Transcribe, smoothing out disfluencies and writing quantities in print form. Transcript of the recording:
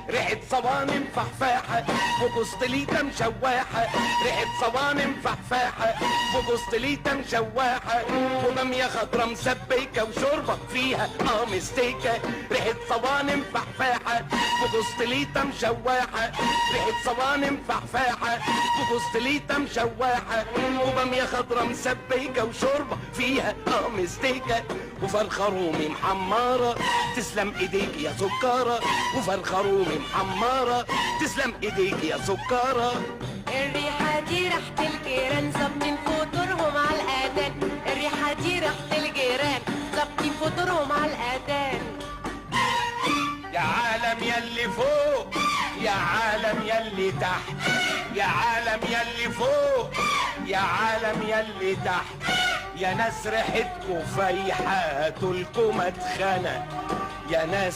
ريحة صوانم فحفاحة وقسطليطة مشواحة، ريحة صوانم فحفاحة وقسطليطة مشواحة، وبامية خضرا مسبكة وشوربة فيها مستيكة، ريحة صوانم فحفاحة وقسطليطة مشواحة، ريحة صوانم فحفاحة وقسطليطة مشواحة، وبامية خضرا مسبكة وشوربة فيها مستيكة، وفرخة رومي محمرة تسلم ايديك يا سكارة، وفرخة رومي محمرة تسلم ايديك يا سكارة. الريحة دي ريحة الجيران ظابطين فطورهم على الأذان، الريحة دي ريحة الجيران ظابطين فطورهم على الأذان. يا عالم يلي فوق يا عالم يلي تحت، يا عالم يلي فوق يا عالم يلي تحت، يا ناس ريحتكوا فايحة تلكوا مدخنة، يا ناس